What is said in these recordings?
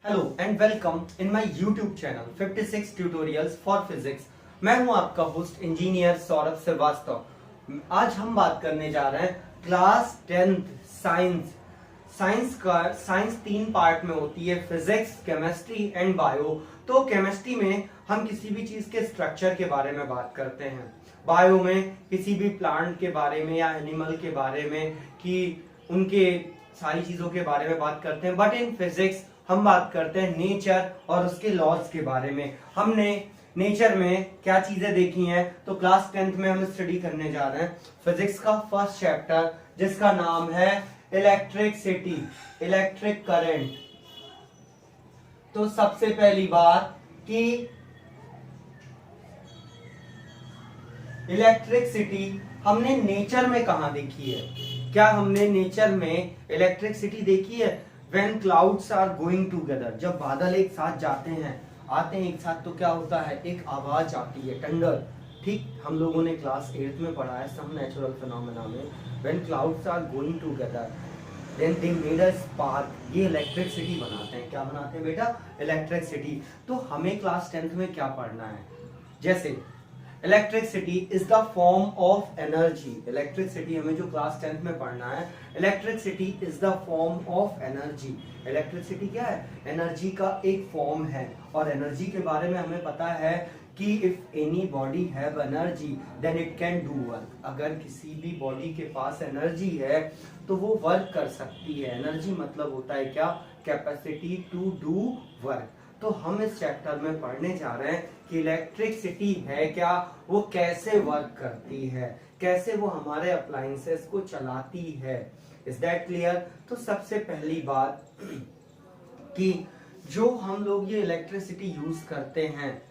Hello and welcome in my YouTube channel 56 tutorials for physics. मैं हूं आपका host engineer Saurabh Srivastava. आज हम बात करने जा रहे हैं क्लास 10th साइंस। साइंस तीन पार्ट में होती है, फिजिक्स, केमिस्ट्री एंड बायो। तो केमिस्ट्री में हम किसी भी चीज के स्ट्रक्चर के बारे में बात करते हैं, बायो में किसी भी प्लांट के बारे में या एनिमल के बारे में, कि उनके सारी चीजों के बारे में बात करते हैं। बट इन फिजिक्स हम बात करते हैं नेचर और उसके लॉज के बारे में। हमने नेचर में क्या चीजें देखी हैं, तो क्लास 10th में हम स्टडी करने जा रहे हैं फिजिक्स का फर्स्ट चैप्टर, जिसका नाम है इलेक्ट्रिसिटी, इलेक्ट्रिक करंट। तो सबसे पहली बात कि इलेक्ट्रिसिटी हमने नेचर में कहां देखी है? क्या हमने नेचर में इलेक्ट्रिसिटी देखी है? When clouds are going together, जब बादल एक साथ आते हैं एक साथ, तो क्या होता है? एक आवाज आती है, थंडर। ठीक, हम लोगों ने क्लास 8th में पढ़ा है सम नेचुरल फिनोमेना में, when clouds are going together then they made a spark। ये इलेक्ट्रिसिटी बनाते हैं। क्या बनाते हैं बेटा? इलेक्ट्रिसिटी। तो हमें क्लास 10th में क्या पढ़ना है? जैसे electricity is the form of energy. Electricity हमें जो क्लास 10th में पढ़ना है, electricity is the form of energy. Electricity क्या है? एनर्जी का एक फॉर्म है। और एनर्जी के बारे में हमें पता है कि if anybody have energy then it can do work. अगर किसी भी बॉडी के पास एनर्जी है तो वो वर्क कर सकती है। एनर्जी मतलब होता है क्या? Capacity to do work. तो हम इस चैप्टर में पढ़ने जा रहे हैं कि इलेक्ट्रिसिटी है क्या, वो कैसे वर्क करती है, कैसे वो हमारे अप्लायंसेस को चलाती है। Is that clear? तो सबसे पहली बात कि जो हम लोग ये इलेक्ट्रिसिटी यूज करते हैं,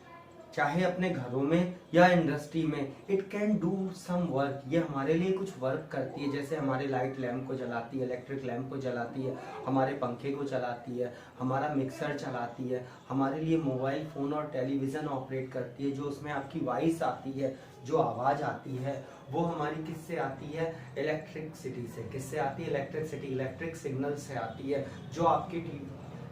चाहे अपने घरों में या इंडस्ट्री में, it can do some work. ये हमारे लिए कुछ वर्क करती है। जैसे हमारे लाइट लैम्प को जलाती है, इलेक्ट्रिक लैम्प को जलाती है, हमारे पंखे को चलाती है, हमारा मिक्सर चलाती है, हमारे लिए मोबाइल फोन और टेलीविजन ऑपरेट करती है। जो उसमें आपकी वॉइस आती है, जो आवाज आती है, वो हमारी किससे आती है? इलेक्ट्रिसिटी से। किससे आती है? इलेक्ट्रिसिटी, इलेक्ट्रिक सिग्नल से आती है। जो आपकी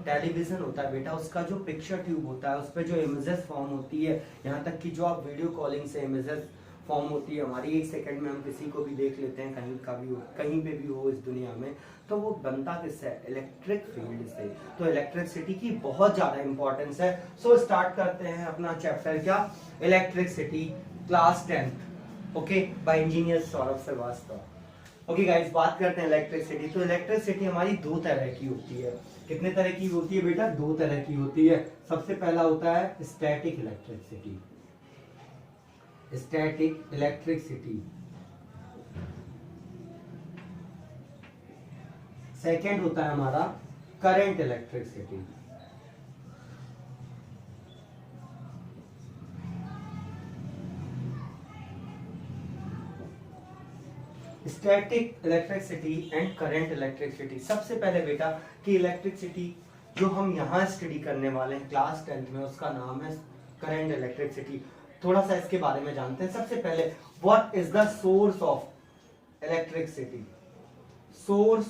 टेलीविजन होता है बेटा, उसका जो पिक्चर ट्यूब होता है, उस पर जो इमेजेस फॉर्म होती है, यहाँ तक कि जो आप वीडियो कॉलिंग से इमेजेस फॉर्म होती है हमारी, 1 सेकंड में हम किसी को भी देख लेते हैं, कहीं का भी हो, कहीं पे भी हो इस दुनिया में, तो वो बनता किससे है? इलेक्ट्रिक फील्ड से। तो इलेक्ट्रिसिटी की बहुत ज्यादा इंपॉर्टेंस है। सो स्टार्ट करते हैं अपना चैप्टर, क्या? Electricity, class 10th, okay, by engineer Saurabh Srivastava. Okay guys, बात करते हैं इलेक्ट्रिसिटी। तो इलेक्ट्रिसिटी हमारी दो तरह की होती है। कितने तरह की होती है बेटा? दो तरह की होती है। सबसे पहला होता है static electricity, static electricity. Second होता है हमारा current electricity. Static electricity and current electricity. सबसे पहले बेटा कि इलेक्ट्रिसिटी जो हम यहाँ स्टडी करने वाले हैं क्लास 10th में, उसका नाम है करंट इलेक्ट्रिसिटी। थोड़ा सा इसके बारे में जानते हैं। सबसे पहले, what is the source of electricity? Source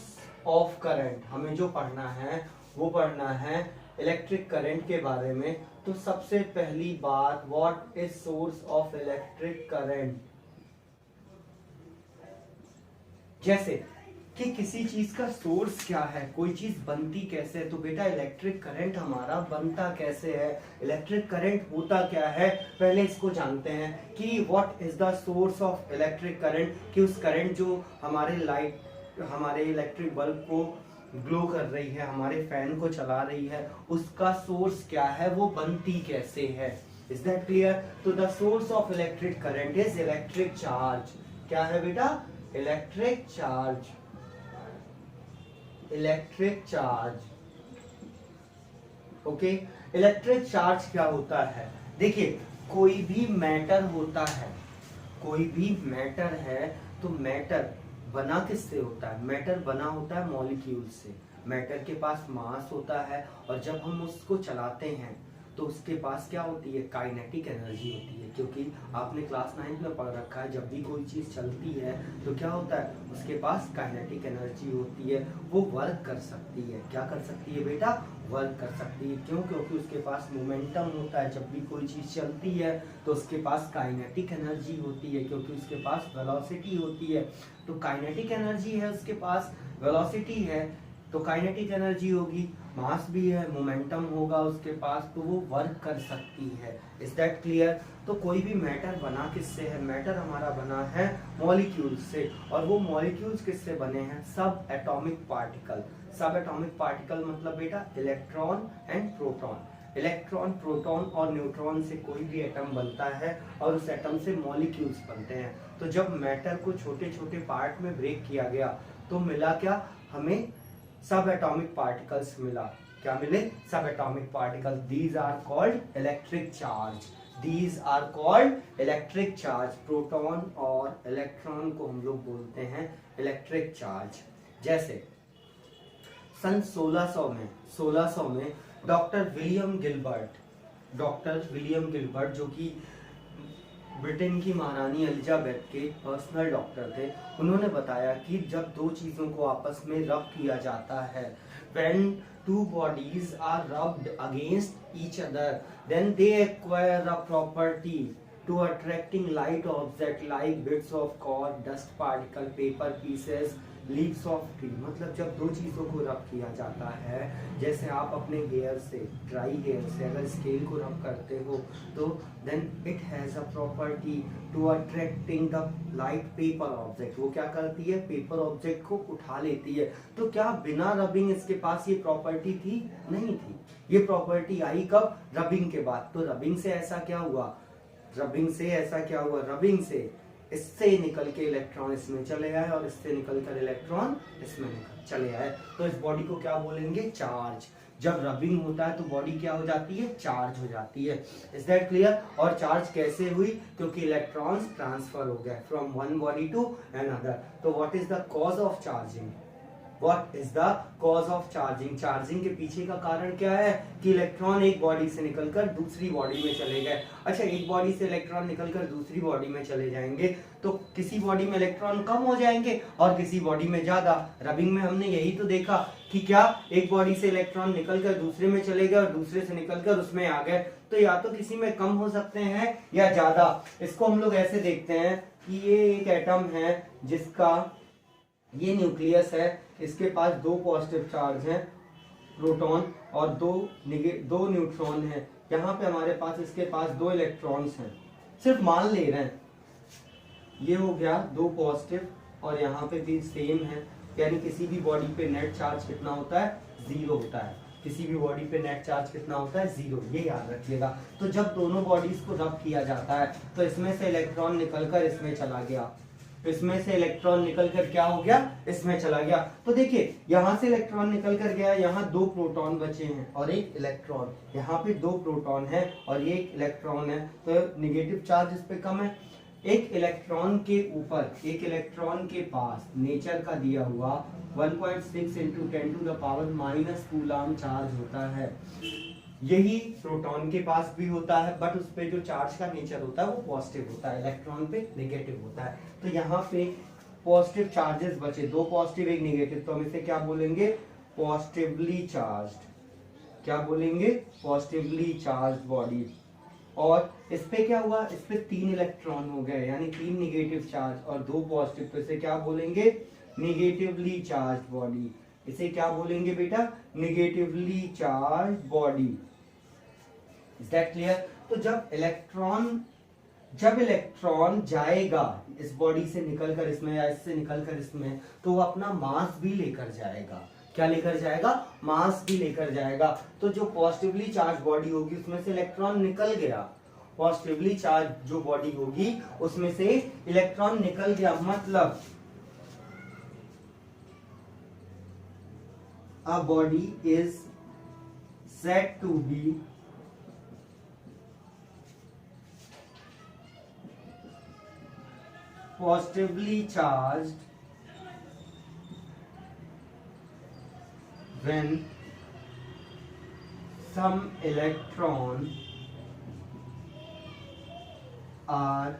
of current हमें जो पढ़ना है वो पढ़ना है इलेक्ट्रिक करंट के बारे में। तो सबसे पहली बात, what is source of electric current? जैसे कि किसी चीज का सोर्स क्या है, कोई चीज बनती कैसे है, तो बेटा इलेक्ट्रिक करंट हमारा बनता कैसे है, इलेक्ट्रिक करंट होता क्या है, पहले इसको जानते हैं कि what is the source of electric current. कि उस करंट जो हमारे लाइट, हमारे इलेक्ट्रिक बल्ब को ग्लो कर रही है, हमारे फैन को चला रही है, उसका सोर्स क्या है, वो बनती कैसे है। Is that clear? तो the source of electric current is electric charge. क्या है बेटा? Electric charge, electric charge. Okay, electric charge क्या होता है? देखिए, कोई भी मैटर होता है, कोई भी मैटर है, तो मैटर बना किससे होता है? मैटर बना होता है मॉलिक्यूल से। मैटर के पास मास होता है, और जब हम उसको चलाते हैं तो उसके पास क्या होती है, काइनेटिक एनर्जी होती है। क्योंकि आपने क्लास 9 में पढ़ रखा है, जब भी कोई चीज चलती है तो क्या होता है, उसके पास काइनेटिक एनर्जी होती है, वो वर्क कर सकती है। क्या कर सकती है बेटा, वर्क कर सकती है। क्यों, क्योंकि उसके पास मोमेंटम होता है। जब भी कोई चीज चलती है तो उसके पास काइनेटिक एनर्जी होती है, क्योंकि उसके पास वेलोसिटी होती है। तो काइनेटिक एनर्जी है उसके पास, वेलोसिटी है तो काइनेटिक एनर्जी होगी, मास भी है, मोमेंटम होगा उसके पास, तो वो वर्क कर सकती है। Is that clear. तो कोई भी मैटर बना किससे है, मैटर हमारा बना है मॉलिक्यूल्स से। और वो मॉलिक्यूल्स किससे बने हैं, सब एटॉमिक पार्टिकल। सब एटॉमिक पार्टिकल मतलब बेटा electron and proton. Electron, proton और न्यूट्रॉन से कोई भी एटम बनता है और उस एटम से मॉलिक्यूल्स बनते हैं। तो जब मैटर को छोटे छोटे पार्ट में ब्रेक किया गया तो मिला क्या, हमें सब एटॉमिक पार्टिकल्स मिला। क्या मिले, सब atomic particle. These are called electric charge. These are called electric charge. Proton और इलेक्ट्रॉन को हम लोग बोलते हैं इलेक्ट्रिक चार्ज। जैसे सन 1600 में डॉक्टर विलियम गिलबर्ट जो कि ब्रिटेन की महारानी एलिजाबेथ के पर्सनल डॉक्टर थे, उन्होंने बताया कि जब दो चीजों को आपस में रब किया जाता है, when two bodies are rubbed against each other, then they acquire a property to attracting light object like bits of cork, dust particle, paper pieces, leaves of tree. मतलब जब दो चीजों को रब किया जाता है, जैसे आप अपने हेयर से, ड्राई हेयर से अगर स्केल को रब करते हो तो then it has a property to attracting the light paper object. वो क्या करती है, पेपर ऑब्जेक्ट को उठा लेती है। तो क्या बिना रबिंग इसके पास ये प्रॉपर्टी थी, नहीं थी। ये प्रॉपर्टी आई कब, रबिंग के बाद। तो रबिंग से ऐसा क्या हुआ, रबिंग से इससे निकल के इलेक्ट्रॉन इसमें चले आए और इससे निकलकर इलेक्ट्रॉन इसमें चले आए। तो इस बॉडी को क्या बोलेंगे, चार्ज। जब रबिंग होता है तो बॉडी क्या हो जाती है, चार्ज हो जाती है। Is that clear. और चार्ज कैसे हुई, क्योंकि इलेक्ट्रॉन्स ट्रांसफर हो गए from one body to another. तो what is the cause of charging, What is the cause of charging? Charging के पीछे का कारण क्या है कि इलेक्ट्रॉन एक बॉडी से निकलकर दूसरी बॉडी में चले गए। अच्छा, एक बॉडी से इलेक्ट्रॉन निकलकर दूसरी बॉडी में चले जाएंगे तो किसी बॉडी में इलेक्ट्रॉन कम हो जाएंगे और किसी बॉडी में ज्यादा। रबिंग में हमने यही तो देखा कि क्या एक बॉडी से इलेक्ट्रॉन निकलकर दूसरे में चले गए और दूसरे से निकलकर उसमें आ गए। तो या तो किसी में कम हो सकते हैं या ज्यादा। इसको हम लोग ऐसे देखते हैं कि ये एक एटम है जिसका ये न्यूक्लियस है, इसके पास दो पॉजिटिव चार्ज हैं प्रोटॉन और दो न्यूट्रॉन हैं। यहाँ पे हमारे पास इसके पास दो इलेक्ट्रॉन्स हैं, सिर्फ मान ले रहे हैं। ये हो गया दो पॉजिटिव और यहाँ पे भी सेम है, यानी किसी भी बॉडी पे नेट चार्ज कितना होता है, 0 होता है। किसी भी बॉडी पे नेट चार्ज कितना होता है, 0। ये याद रखिएगा। तो जब दोनों बॉडीज को रब किया जाता है तो इसमें से इलेक्ट्रॉन निकलकर इसमें चला गया, इसमें से इलेक्ट्रॉन निकलकर क्या हो गया, इसमें चला गया। तो देखिए यहां से इलेक्ट्रॉन निकलकर गया, यहाँ दो प्रोटॉन बचे हैं और एक इलेक्ट्रॉन। यहाँ पे दो प्रोटॉन है और ये एक इलेक्ट्रॉन है, तो नेगेटिव चार्ज इस पे कम है। एक इलेक्ट्रॉन के ऊपर, एक इलेक्ट्रॉन के पास नेचर का दिया हुआ 1.6 × 10⁻⁻⁻ कूलम चार्ज होता है। यही प्रोटॉन के पास भी होता है, बट उस पे जो चार्ज का नेचर होता है वो पॉजिटिव होता है, इलेक्ट्रॉन पे नेगेटिव होता है। तो यहाँ पे पॉजिटिव चार्जेस बचे, दो पॉजिटिव एक नेगेटिव, तो हम इसे क्या बोलेंगे, पॉजिटिवली चार्ज्ड। क्या बोलेंगे, पॉजिटिवली चार्ज्ड बॉडी। और इस पे क्या हुआ, इस पे 3 इलेक्ट्रॉन हो गए, यानी 3 नेगेटिव चार्ज और 2 पॉजिटिव, तो इसे क्या बोलेंगे, नेगेटिवली चार्ज्ड बॉडी। इसे क्या बोलेंगे बेटा, negatively charged body. Is that clear. तो जब इलेक्ट्रॉन जाएगा इस बॉडी से निकलकर इसमें या इससे निकलकर इसमें, तो वो अपना मास भी लेकर जाएगा। क्या लेकर जाएगा, मास भी लेकर जाएगा। तो जो पॉजिटिवली चार्ज बॉडी होगी उसमें से इलेक्ट्रॉन निकल गया, पॉजिटिवली चार्ज जो बॉडी होगी उसमें से इलेक्ट्रॉन निकल गया, मतलब a body is said to be positively charged when some electron are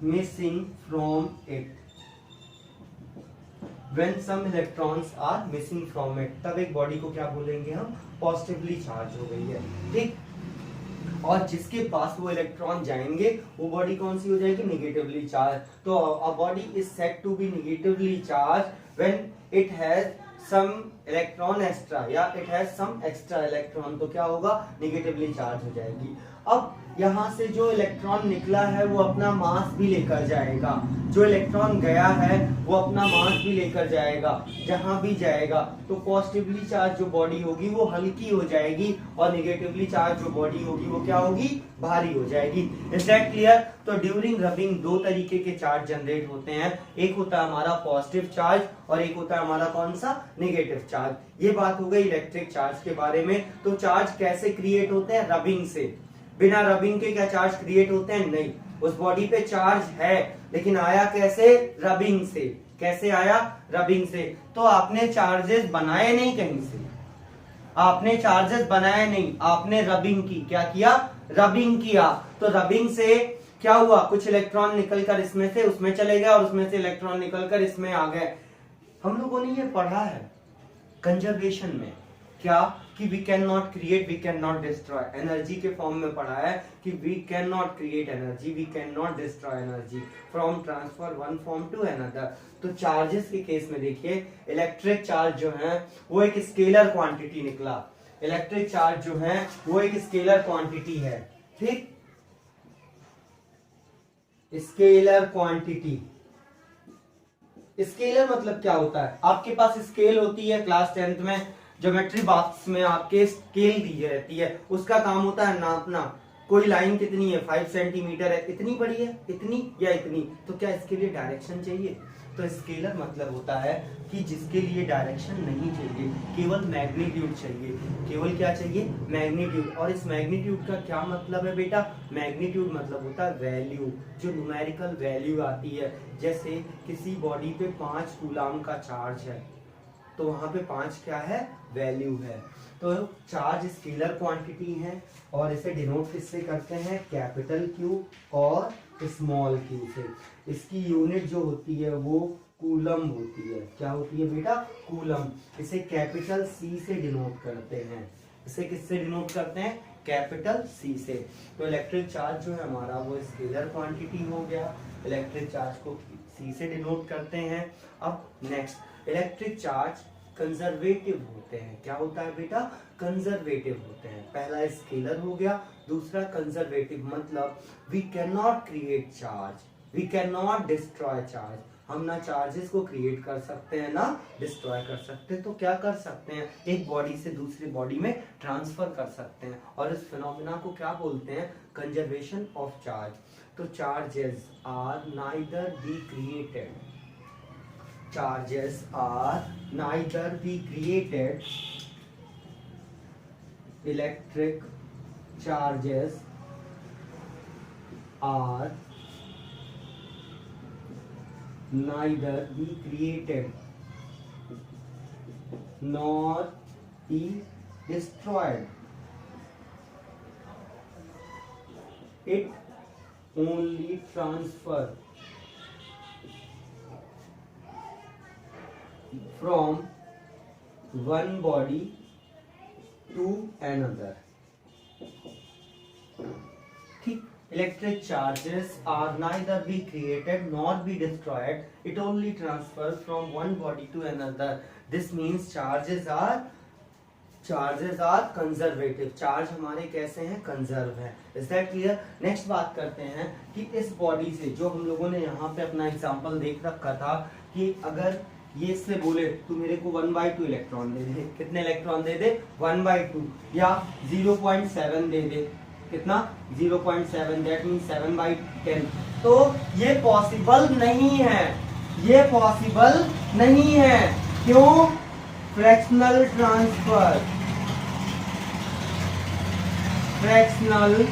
missing from it, when some electrons are missing from it, तब एक बॉडी को क्या बोलेंगे हम, पॉजिटिवली चार्ज हो गई है, ठीक। और जिसके पास वो इलेक्ट्रॉन जाएंगे वो बॉडी कौन सी हो जाएगी, नेगेटिवली चार्ज। तो a body is said to be negatively charge when it has some electron extra या it has some extra electron, तो क्या होगा, नेगेटिवली चार्ज हो जाएगी। अब यहाँ से जो इलेक्ट्रॉन निकला है वो अपना मास भी लेकर जाएगा, जो इलेक्ट्रॉन गया है वो अपना मास भी लेकर जाएगा, जहां भी जाएगा तो पॉजिटिवली चार्ज जो बॉडी होगी वो हल्की हो जाएगी और नेगेटिवली चार्ज जो बॉडी होगी वो क्या होगी, भारी हो जाएगी। Is that clear? तो ड्यूरिंग रबिंग दो तरीके के चार्ज जनरेट होते हैं, एक होता है हमारा पॉजिटिव चार्ज और एक होता है हमारा कौन सा, नेगेटिव चार्ज। ये बात हो गई इलेक्ट्रिक चार्ज के बारे में। तो चार्ज कैसे क्रिएट होते हैं, रबिंग से। बिना रबिंग के क्या चार्ज क्रिएट होते हैं, नहीं। उस बॉडी पे चार्ज है लेकिन आया कैसे, रबिंग से। कैसे आया, रबिंग से। तो आपने चार्जेस बनाए नहीं कहीं से, आपने चार्जेस बनाए नहीं, आपने रबिंग की। क्या किया, रबिंग किया। तो रबिंग से क्या हुआ, कुछ इलेक्ट्रॉन निकलकर इसमें से उसमें चले गए और उसमें से इलेक्ट्रॉन निकलकर इसमें आ गए। हम लोगों ने ये पढ़ा है कंजर्वेशन में, क्या कि we can not create, we can not destroy, energy के फॉर्म में पढ़ा है कि we can not create energy, we can not destroy energy from transfer one form to another. तो चार्जेस के केस में देखिए, इलेक्ट्रिक चार्ज जो है वो एक स्केलर क्वांटिटी निकला। इलेक्ट्रिक चार्ज जो है वो एक स्केलर क्वांटिटी है, ठीक। स्केलर क्वांटिटी, स्केलर मतलब क्या होता है, आपके पास स्केल होती है क्लास 10th में, ज्योमेट्री बॉक्स में आपके स्केल दी रहती है, उसका काम होता है नापना। कोई लाइन कितनी है, 5 सेंटीमीटर है, इतनी बड़ी है, इतनी या इतनी, तो क्या इसके लिए डायरेक्शन चाहिए। तो स्केलर मतलब होता है कि जिसके लिए डायरेक्शन नहीं चाहिए, केवल मैग्नीट्यूड चाहिए। केवल क्या चाहिए, मैग्नीट्यूड। और इस मैग्नीट्यूड का क्या मतलब है बेटा, मैग्नीट्यूड मतलब होता है वैल्यू, जो न्यूमेरिकल वैल्यू आती है। जैसे किसी बॉडी पे 5 कूलाम का चार्ज है तो वहां पे 5 क्या है, वैल्यू है। तो चार्ज स्केलर क्वांटिटी है और इसे डिनोट किससे करते हैं, कैपिटल क्यू और स्मॉल क्यू से। इसकी यूनिट जो होती है वो कूलम होती है। क्या होती है बेटा, कूलम। इसे कैपिटल सी से डिनोट करते हैं। इसे किससे डिनोट करते हैं, कैपिटल सी से। तो इलेक्ट्रिक चार्ज जो है हमारा वो स्केलर क्वांटिटी हो गया, इलेक्ट्रिक चार्ज को सी से डिनोट करते हैं। अब नेक्स्ट, इलेक्ट्रिक चार्ज कंजर्वेटिव होते हैं। क्या होता है बेटा, कंजर्वेटिव होते हैं। पहला स्केलर हो गया, दूसरा कंजर्वेटिव मतलब we can not create charge, we can not destroy charge. हम ना चार्जेस को क्रिएट कर सकते हैं ना डिस्ट्रॉय कर सकते हैं। तो क्या कर सकते हैं, एक बॉडी से दूसरी बॉडी में ट्रांसफर कर सकते हैं और इस फिनोमेना को क्या बोलते हैं, कंजर्वेशन ऑफ चार्ज। तो charges are neither be created, charges are neither be created, electric charges are neither be created nor be destroyed, it only transfer from one body to another, ठीक। Electric charges are neither be created nor be destroyed, it only transfer from one body to another. This means charges are conservative. Charge हमारे कैसे हैं, conserve है। Is that clear? Next बात करते हैं कि इस बॉडी से, जो हम लोगों ने यहाँ पे अपना एग्जांपल देख रखा था कि अगर ये इससे बोले तू मेरे को 1/2 इलेक्ट्रॉन दे दे, कितने इलेक्ट्रॉन दे दे, 1/2 या 0.7 दे दे, कितना 0.7, दैट मीन 7/10। तो ये पॉसिबल नहीं है, ये पॉसिबल नहीं है। क्यों, fractional transfer, fractional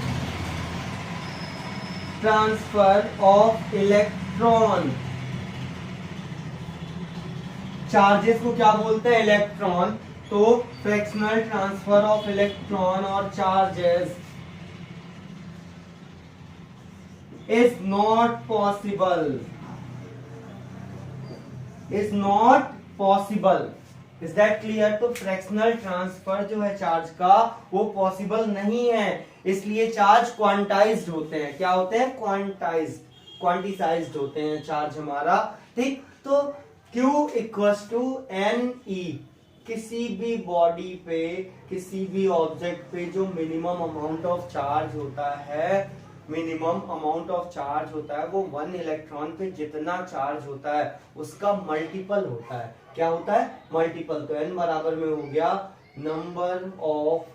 transfer of electron. Charges को क्या बोलते हैं, इलेक्ट्रॉन। तो फ्रैक्शनल ट्रांसफर ऑफ इलेक्ट्रॉन और charges is not possible, is not possible. Is that clear? तो फ्रैक्शनल ट्रांसफर जो है चार्ज का वो पॉसिबल नहीं है, इसलिए चार्ज क्वांटाइज्ड होते हैं। क्या होते हैं? क्वांटिसाइज्ड होते हैं चार्ज हमारा। ठीक, तो Q इक्वल्स टू NE, किसी भी बॉडी पे, किसी भी ऑब्जेक्ट पे जो मिनिमम अमाउंट ऑफ चार्ज होता है, मिनिमम अमाउंट ऑफ चार्ज होता है, वो 1 इलेक्ट्रॉन पे जितना चार्ज होता है उसका मल्टीपल होता है। क्या होता है? मल्टीपल। तो n बराबर में हो गया number of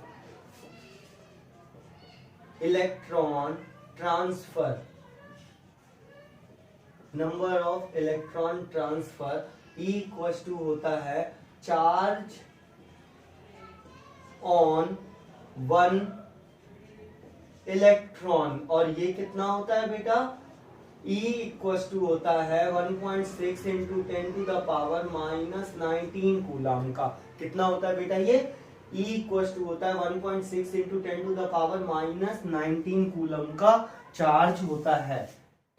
electron transfer, number of electron transfer equals to होता है चार्ज ऑन 1 इलेक्ट्रॉन। और ये कितना होता है बेटा? E इक्वल्स टू होता है 1.6 into 10 to the power -19 coulomb का। कितना होता है बेटा? ये E इक्वल्स टू होता है 1.6 into 10 to the power -19 coulomb का चार्ज होता है।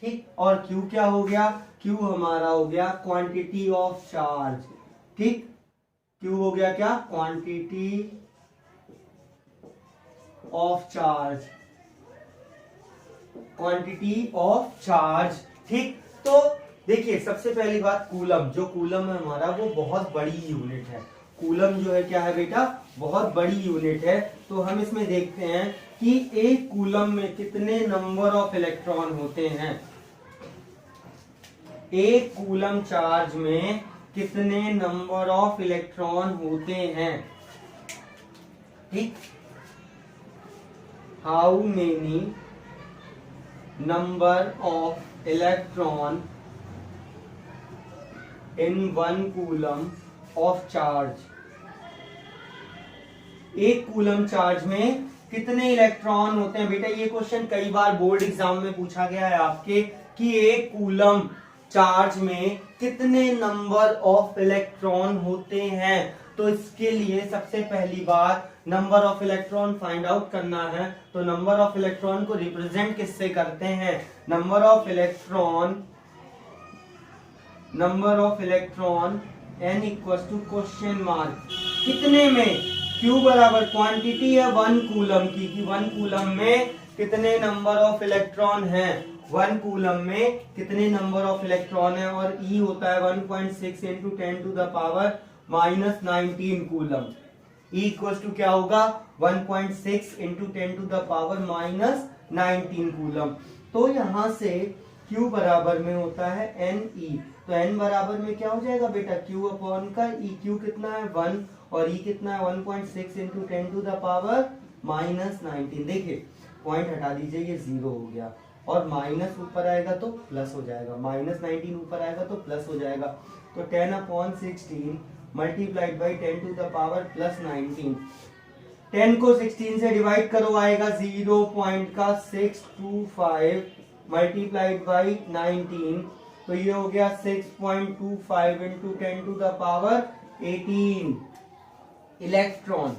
ठीक, और Q क्या हो गया? Q हमारा हो गया क्वांटिटी ऑफ चार्ज। ठीक, Q हो गया क्या? Quantity of charge, quantity of charge. ठीक, तो देखिए सबसे पहली बात कूलम, जो कूलम है हमारा वो बहुत बड़ी यूनिट है। कूलम जो है क्या है बेटा? बहुत बड़ी यूनिट है। तो हम इसमें देखते हैं कि एक कूलम में कितने नंबर ऑफ इलेक्ट्रॉन होते हैं। एक कूलम चार्ज में कितने नंबर ऑफ इलेक्ट्रॉन होते हैं। ठीक, how many number of electron in 1 coulomb of charge। एक कूलम चार्ज में कितने इलेक्ट्रॉन होते हैं बेटा? ये क्वेश्चन कई बार बोर्ड एग्जाम में पूछा गया है आपके कि एक कूलम चार्ज में कितने नंबर ऑफ इलेक्ट्रॉन होते हैं। तो इसके लिए सबसे पहली बात number of electron find out करना है। तो नंबर ऑफ इलेक्ट्रॉन को रिप्रेजेंट किससे करते हैं? Number of electron n equals to question mark कितने में? Q बराबर क्वांटिटी है 1 कूलम की, कि 1 कूलम में कितने नंबर ऑफ इलेक्ट्रॉन हैं। 1 कूलम में कितने नंबर ऑफ इलेक्ट्रॉन है, और E होता है 1.6 into 10 to the power -19 coulomb. E equals to क्या होगा? 1.6 into 10 to the power -19 coulomb. तो यहां से Q बराबर में होता है NE। तो N बराबर में क्या हो जाएगा बेटा? Q अपॉन का E। Q कितना है? 1, और E कितना है? 1.6 इंटू 10 टू द पावर -19। देखिए पॉइंट हटा दीजिए, ये 0 हो गया, और माइनस ऊपर आएगा तो प्लस हो जाएगा, -19 ऊपर आएगा तो प्लस हो जाएगा। तो 10/16 multiplied by 10 to the power +19। 10 को 16 से डिवाइड करो, आएगा 0.625 मल्टीप्लाइड बाई 19। तो ये हो गया 6.25 into 10 to the power 18 electron.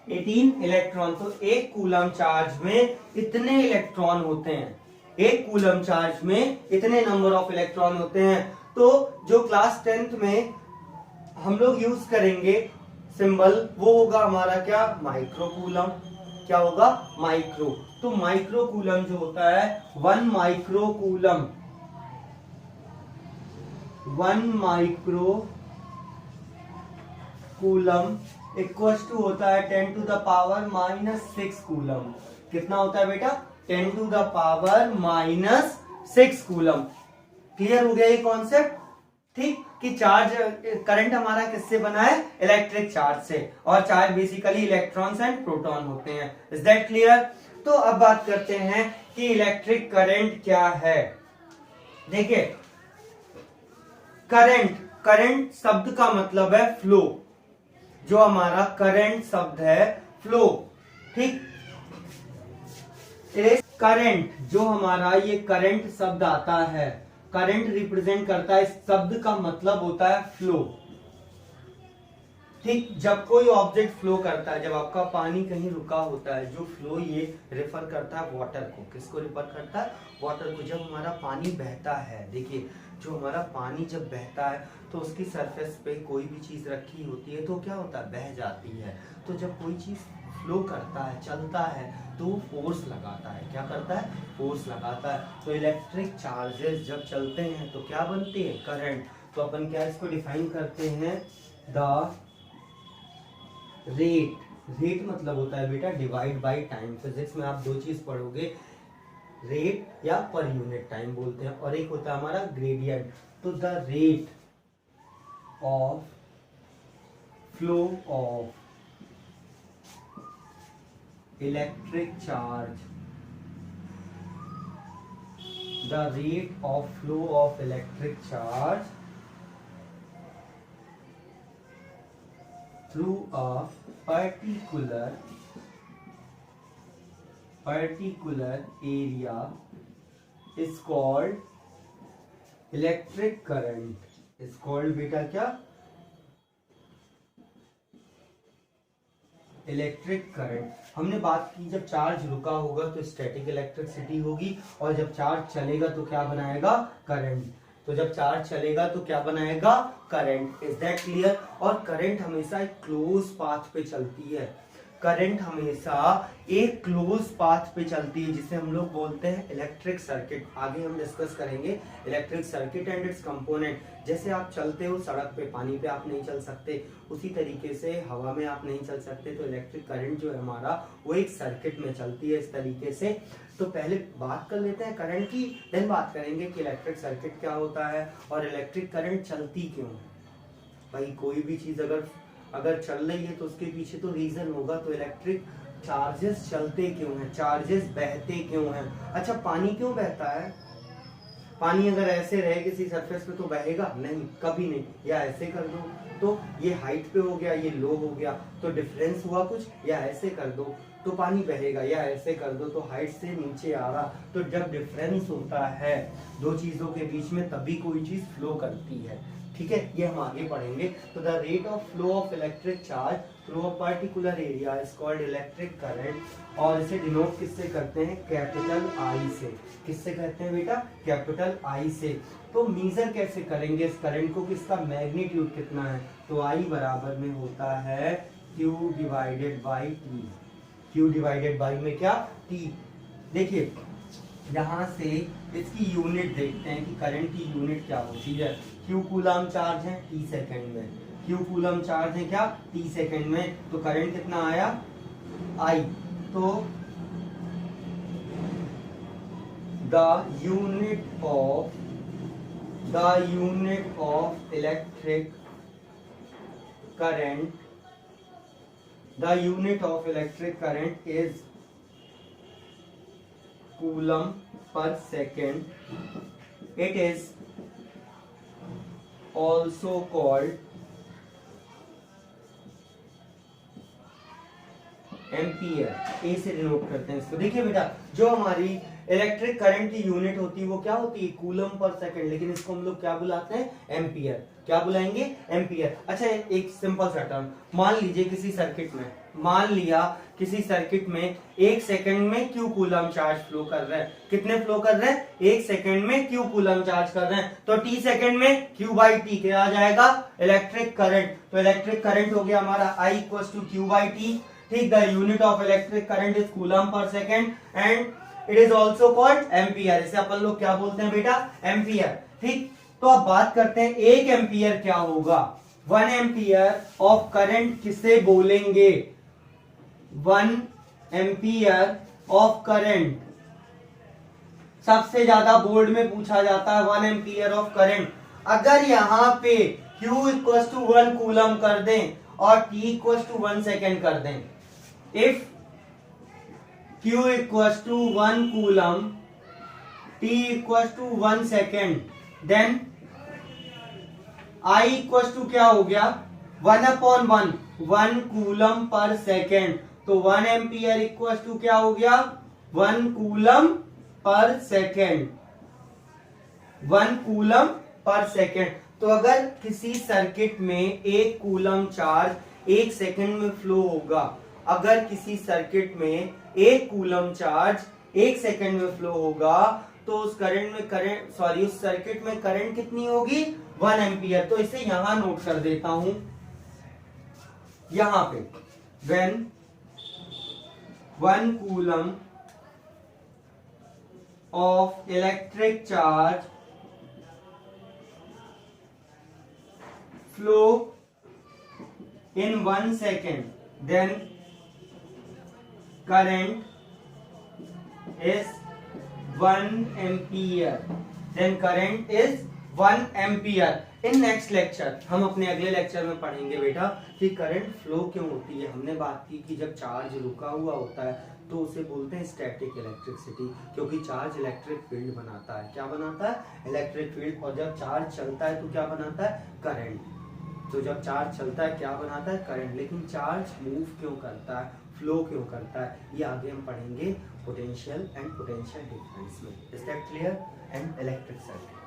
18 electron. तो एक कूलम चार्ज में इतने इलेक्ट्रॉन होते हैं, एक कूलम चार्ज में इतने नंबर ऑफ इलेक्ट्रॉन होते हैं। तो जो क्लास 10th में हम लोग यूज करेंगे सिंबल, वो होगा हमारा क्या? Micro coulomb. क्या होगा? माइक्रो। तो माइक्रो कूलम जो होता है 1 micro coulomb, 1 micro coulomb equals to होता है 10 टू द पावर -6 कूलम। कितना होता है बेटा? 10 to the power -6 coulomb. Clear हो गया ये कॉन्सेप्ट? ठीक, कि चार्ज करंट हमारा किससे बना है? इलेक्ट्रिक चार्ज से, और charge basically electrons and proton होते हैं। Is that clear? तो अब बात करते हैं कि इलेक्ट्रिक करंट क्या है। देखिए करंट शब्द का मतलब है फ्लो। जो हमारा करंट शब्द है फ्लो। ठीक, करंट जो हमारा ये करंट शब्द आता है, करंट रिप्रेजेंट करता है, इस शब्द का मतलब होता है फ्लो। ठीक, जब कोई ऑब्जेक्ट फ्लो करता है, जब आपका पानी कहीं रुका होता है, जो फ्लो ये रेफर करता है वाटर को। किसको रेफर करता है? वाटर को। जब हमारा पानी बहता है, देखिए जो हमारा पानी जब बहता है तो उसकी सरफेस पे कोई भी चीज रखी होती है तो क्या होता है? बह जाती है। तो जब कोई चीज फ्लो करता है, चलता है, तो वो फोर्स लगाता है। क्या करता है? फोर्स लगाता है। तो इलेक्ट्रिक चार्जेस जब चलते हैं तो क्या बनते हैं? करंट। तो अपन क्या इसको डिफाइन करते हैं? The rate. रेट मतलब होता है बेटा डिवाइड बाय टाइम। फिजिक्स में आप दो चीज पढ़ोगे, रेट या पर यूनिट टाइम बोलते हैं, और एक होता है हमारा ग्रेडियंट। तो the rate of flow of electric charge, the rate of flow of electric charge through a particular area is called electric current. is called बेटा क्या? Electric current. हमने बात की जब चार्ज रुका होगा तो स्टैटिक इलेक्ट्रिसिटी होगी, और जब चार्ज चलेगा तो क्या बनाएगा? करंट। तो जब चार्ज चलेगा तो क्या बनाएगा? करंट। Is that clear? और करंट हमेशा एक क्लोज पाथ पे चलती है। करंट हमेशा एक क्लोज पाथ पे चलती है, जिसे हम लोग बोलते हैं इलेक्ट्रिक सर्किट। आगे हम डिस्कस करेंगे electric circuit and it's component. जैसे आप चलते हो सड़क पे, पानी पे आप नहीं चल सकते, उसी तरीके से हवा में आप नहीं चल सकते। तो इलेक्ट्रिक करंट जो है हमारा, वो एक सर्किट में चलती है इस तरीके से। तो पहले बात कर लेते हैं करंट की, देन बात करेंगे कि इलेक्ट्रिक सर्किट क्या होता है और इलेक्ट्रिक करंट चलती क्यों है। भाई कोई भी चीज अगर चल रही है तो उसके पीछे तो रीजन होगा। तो इलेक्ट्रिक चार्जेस चलते क्यों हैं, चार्जेस बहते क्यों हैं? अच्छा, पानी क्यों बहता है? पानी अगर ऐसे रहे किसी सरफेस पे तो बहेगा नहीं, कभी नहीं। या ऐसे कर दो तो ये हाइट पे हो गया, ये लो हो गया, तो डिफरेंस हुआ कुछ। या ऐसे कर दो तो पानी बहेगा, या ऐसे कर दो तो हाइट से नीचे आ रहा। तो जब डिफरेंस होता है दो चीजों के बीच में, तभी कोई चीज फ्लो करती है। ठीक है, ये हम आगे पढ़ेंगे। तो the rate of flow of electric charge through a particular area is called electric current. और इसे डिनोट किससे करते हैं? कैपिटल आई से। किससे कहते हैं बेटा? कैपिटल आई से। तो मेजर कैसे करेंगे इस करंट को, किसका मैग्नीट्यूड कितना है? तो आई बराबर में होता है Q divided by T. Q divided by में क्या? टी। देखिए यहाँ से इसकी यूनिट देखते हैं कि करंट की यूनिट क्या होती है। Q कूलम चार्ज है, T सेकंड में। Q कूलम चार्ज है क्या? T सेकंड में। तो करंट कितना आया? I। तो the unit of electric current, the unit of electric current is coulomb per second. It is also called ampere. A से डिनोट करते हैं इसको। देखिए बेटा, जो हमारी इलेक्ट्रिक करंट की यूनिट होती है वो क्या होती है? कूलम पर सेकंड, लेकिन इसको हम लोग क्या बुलाते हैं? एम्पियर। क्या बुलाएंगे? एम्पियर। अच्छा, एक सिंपल सा टर्म मान लीजिए किसी सर्किट में, मान लिया किसी सर्किट में 1 सेकंड में Q कूलम चार्ज फ्लो कर रहा है। कितने फ्लो कर रहे हैं? 1 सेकंड में Q कूलम चार्ज कर रहे हैं। तो T सेकंड में Q बाई टी क्या आ जाएगा? Electric current. तो इलेक्ट्रिक करंट हो गया हमारा I equal to Q by T. ठीक, the unit of electric current is coulomb per second and it is also called ampere. इसे अपन लोग क्या बोलते हैं बेटा? एम्पियर। ठीक, तो अब बात करते हैं 1 एम्पियर क्या होगा। 1 एम्पियर ऑफ करंट किसे बोलेंगे? 1 एम्पियर ऑफ करंट सबसे ज्यादा बोर्ड में पूछा जाता है। 1 एम्पियर ऑफ करंट अगर यहां पे Q इक्वल टू 1 कूलम कर दें और T इक्वल टू 1 सेकेंड कर दें, if Q equals to 1 coulomb, T equals to 1 second, then I equals to क्या हो गया? 1/1, 1 कूलम पर सेकेंड। तो 1 एम्पियर इक्वल्स टू क्या हो गया? 1 coulomb per second. 1 coulomb per second. तो अगर किसी सर्किट में 1 कूलम चार्ज 1 सेकेंड में फ्लो होगा, अगर किसी सर्किट में 1 कूलम चार्ज 1 सेकेंड में फ्लो होगा, तो उस उस सर्किट में करंट कितनी होगी? 1 एम्पियर। तो इसे यहां नोट कर देता हूं, यहां पे when 1 coulomb of electric charge flow in 1 second, then current is 1 ampere, then current is 1 ampere। In next lecture हम अपने अगले लेक्चर में पढ़ेंगे बेटा कि करंट फ्लो क्यों होती है। हमने बात की कि जब चार्ज रुका हुआ होता है तो उसे बोलते हैं स्टैटिक इलेक्ट्रिसिटी, क्योंकि चार्ज इलेक्ट्रिक फील्ड बनाता है। क्या बनाता है? Electric field. और जब चार्ज चलता है तो क्या बनाता है? करंट। तो जब चार्ज चलता है क्या बनाता है? करंट। लेकिन चार्ज मूव क्यों करता है, फ्लो क्यों करता है, ये आगे हम पढ़ेंगे पोटेंशियल एंड पोटेंशियल डिफरेंस में। Is that clear? And electric circuit.